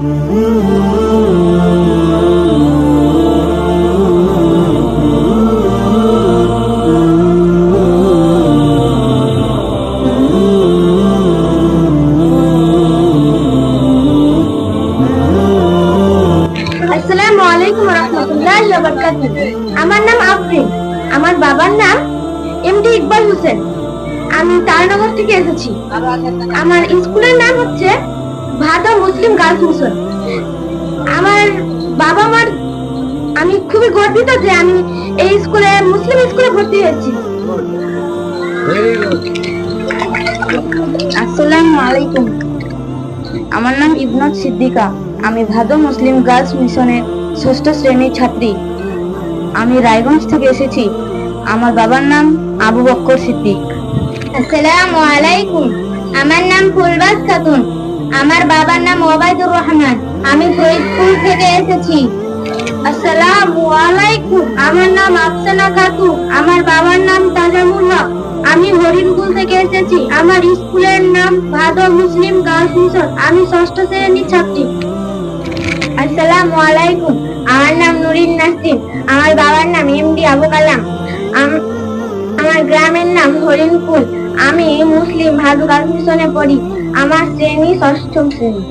আসসালামুয়ালাইকুম রহমতুল্লাহি ওয়া বারাকাতুহু। আমার নাম আফরিন। আমার বাবার নাম এমডি ইকবাল হোসেন। আমি তারানগর থেকে এসেছি। আমার স্কুলের নাম হচ্ছে ভাদা মুসলিম গার্লস মিশন। আমার বাবা মার আমি খুবই গর্বিত যে আমি এই স্কুলে মুসলিম স্কুলে ভর্তি হয়েছি। আসসালামু আলাইকুম। আমার নাম ইবনাত সিদ্দিকা। আমি ভাদা মুসলিম গার্লস মিশনের ৬ষ্ঠ শ্রেণীর ছাত্রী। আমি রায়গঞ্জ থেকে এসেছি। আমার বাবার নাম আবু বকর সিদ্দিক। আসসালামু আলাইকুম। আমার নাম ফুলবাজ খাতুন। আমার বাবার নাম ওবায়দুর রহমান। আমি ফরিদপুর থেকে এসেছি। আসসালামু আলাইকুম। আমার নাম আফসানা খাতুন। আমার বাবার নাম তাজামুল হক। আমি হরিণকুল থেকে এসেছি। আমার স্কুলের নাম ভাদা মুসলিম গার্লস মিশন। আমি ৬ষ্ঠ শ্রেণীর ছাত্রী। আসসালামু আলাইকুম। আমার নাম নুরিন নাসরিন। আমার বাবার নাম এমডি আবু কালাম। আমার গ্রামের নাম হরিণকুল। আমি মুসলিম ভাদা গার্লস মিশনে পড়ি। আমার শ্রেণী ৬ষ্ঠ শ্রেণী।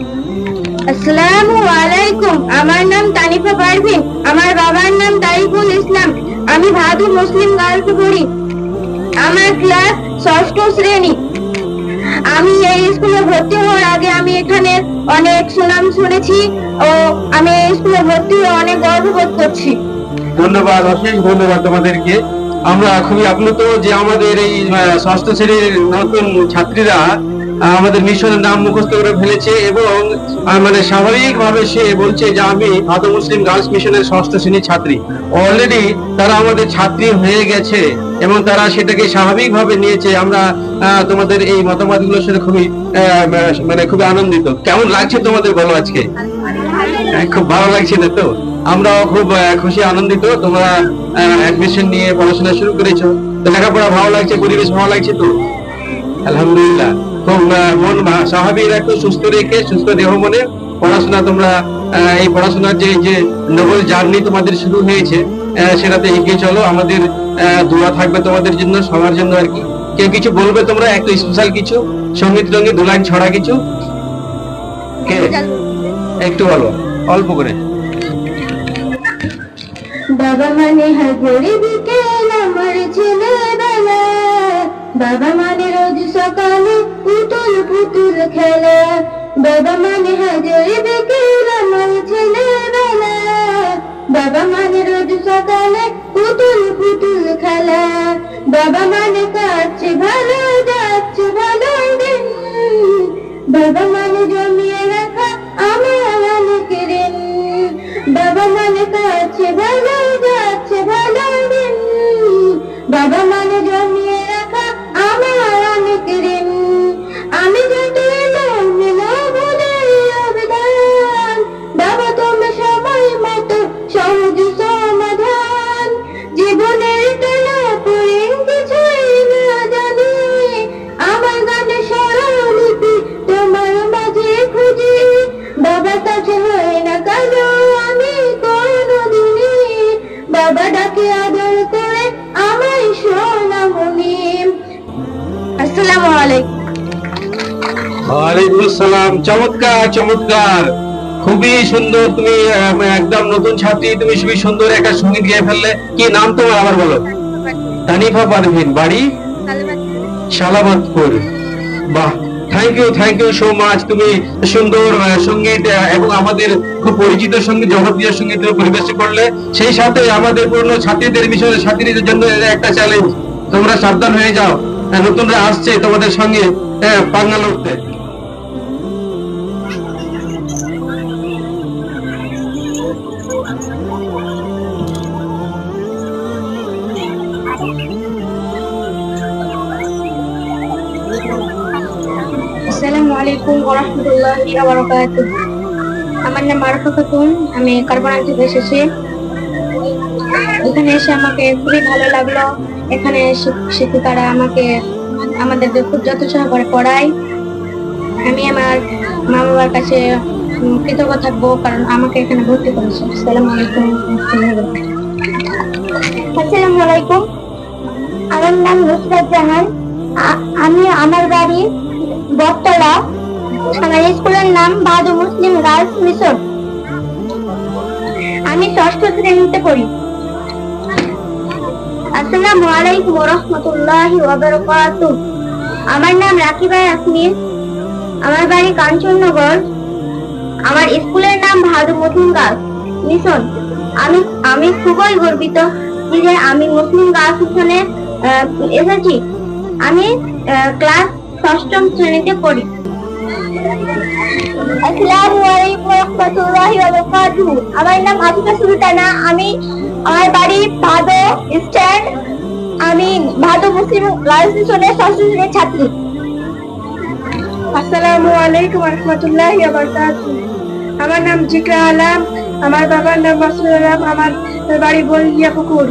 আসসালামু আলাইকুম। আমার নাম তানিফা পারভিন। আমার বাবার নাম তারিকুল ইসলাম। আমি ভাদু মুসলিম গার্লসে পড়ি। আমার ক্লাস ৬ষ্ঠ শ্রেণী। আমি এই স্কুলে ভর্তি হওয়ার আগে আমি এখানে অনেক সুনাম শুনেছি ও আমি এই স্কুলে ভর্তি হয়ে অনেক গর্ববোধ করছি। ধন্যবাদ, অশেষ ধন্যবাদ তোমাদেরকে। আমরা খুবই আপ্লুত যে আমাদের এই ৬ষ্ঠ শ্রেণীর নতুন ছাত্রীরা আমাদের মিশনের নাম মুখস্থ করে ফেলেছে এবং মানে স্বাভাবিকভাবে সে বলছে যে আমি ভাদা মুসলিম গার্লস মিশনের ৬ষ্ঠ শ্রেণীর ছাত্রী। অলরেডি তারা আমাদের ছাত্রী হয়ে গেছে এবং তারা সেটাকে স্বাভাবিকভাবে নিয়েছে। আমরা তোমাদের এই মতামতগুলোর সাথে খুবই মানে খুবই আনন্দিত। কেমন লাগছে তোমাদের বলো আজকে? খুব ভালো লাগছে না তো? আমরাও খুব খুশি আনন্দিত। তোমরা অ্যাডমিশন নিয়ে পড়াশোনা শুরু করেছো, লেখাপড়া ভালো লাগছে, পরিবেশ ভালো লাগছে তো? আলহামদুলিল্লাহ। খুব মন স্বাভাবিক রাখো, সুস্থ রেখে সুস্থ দেহ মনে পড়াশোনা তোমরা এই পড়াশোনার যে নোবেল জার্নি তোমাদের শুরু হয়েছে সেটাতে এগিয়ে চলো। আমাদের দোয়া থাকবে তোমাদের জন্য, সবার জন্য আর কি। কেউ কিছু বলবে তোমরা একটু স্পেশাল কিছু সঙ্গীত রঙে 2 লাইন ছড়া কিছু একটু বলো অল্প করে। বাবা মানে হাজারি বিকেল আমার ছেলেবেলা, বাবা মানে রোজ সকালে পুতুল পুতুল খেলা, বাবা মানে হাজারি বিকেল আমার ছেলেবেলা, বাবা মানে রোজ সকালে পুতুল পুতুল খেলা, বাবা মানে কাটছে ভালো যাচ্ছে ভালো দিন, বাবা মানে জমিয়ে রাখা আমার অনেক ঋণ, বাবা মানে কাটছে ভালো যাচ্ছে ভালো দিন, বাবা মানে জমিয়ে রাখা আমার অনেক ঋণ, আমি যদি না বলে অবদান, বাবা তুমি সময় মতো সহজ সমাধান, জীবনের টানা পড়ে কিছুই না জানি, আমার গানে স্বরলিপি তোমার মাঝে খুঁজি, বাবার কাছে হয় না কালো আমি কোনদিনই, বাবা ডাকে আদর করে আমায় সোনামণি। আসসালামু আলাইকুম। ওয়ালাইকুম আসসালাম। চমৎকার চমৎকার, খুবই সুন্দর। তুমি একদম নতুন ছাত্রী, তুমি খুবই সুন্দর একটা সঙ্গীত গেয়ে ফেললে। কি নাম তোমার আবার বলো? তানিফা পারভিন, বাড়ি সালাবাদপুর। বাহ, থ্যাংক ইউ সো মাচ। তুমি সুন্দর সঙ্গীত এবং আমাদের খুব পরিচিত সঙ্গীত, জনপ্রিয় সঙ্গীত পরিবেশন করলে। সেই সাথে আমাদের পুরনো ছাত্রীদের মিশনের ছাত্রীদের জন্য একটা চ্যালেঞ্জ, তোমরা সাবধান হয়ে যাও, নতুনরা আসছে তোমাদের সঙ্গে পাঙ্গা লড়তে। আসসালামু আলাইকুম ওয়া রাহমাতুল্লাহি ওয়া বারাকাতুহু। আমার নাম আরফা খাতুন। আমি কারবানা থেকে এসেছি। এখানে এসে আমাকে খুবই ভালো লাগলো। এখানে শিক্ষিকারা আমাদেরকে খুব যত্ন সহকারে পড়ায়। আমি আমার মা বাবার কাছে কৃতজ্ঞ থাকবো, কারণ আমাকে এখানে ভর্তি করেছে। আসসালামু আলাইকুম। আসসালামু আলাইকুম, আমার নাম নুসরাত জাহান। আমি আমার বাড়ি বটতলা। আমার স্কুলের নাম বাদু মুসলিম গার্লস মিশন। আমি 6ষ্ঠ শ্রেণীতে পড়ি। আসসালামু আলাইকুম ওয়া রাহমাতুল্লাহি ওয়া বারাকাতুহু। আমার নাম রাকিবা ইয়াসমিন। আমার বাড়ি কাঞ্চননগর। আমার স্কুলের নাম ভাদু মুসলিম গার্লস মিশন। আমি খুবই গর্বিত যে আমি মুসলিম গার্লস মিশনে এসেছি। আমি ক্লাস 6ম শ্রেণীতে পড়ি। আসসালামু আলাইকুম ওয়া রাহমাতুল্লাহি ওয়া বারাকাতুহু। আমার নাম আফিফা সুলতানা। আমার বাড়ি ভাদু স্ট্যান্ড। আমি ভাদু মুসলিম গার্লস মিশনের 6ষ্ঠ শ্রেণীর ছাত্রী। আসসালামু আলাইকুম ওয়া রাহমাতুল্লাহি ওয়া বারাকাতুহু। আমার নাম জিকরা আলম। আমার বাবার নাম মাসুদ আলম। আমার বাড়ি বলদিয়া পুকুর।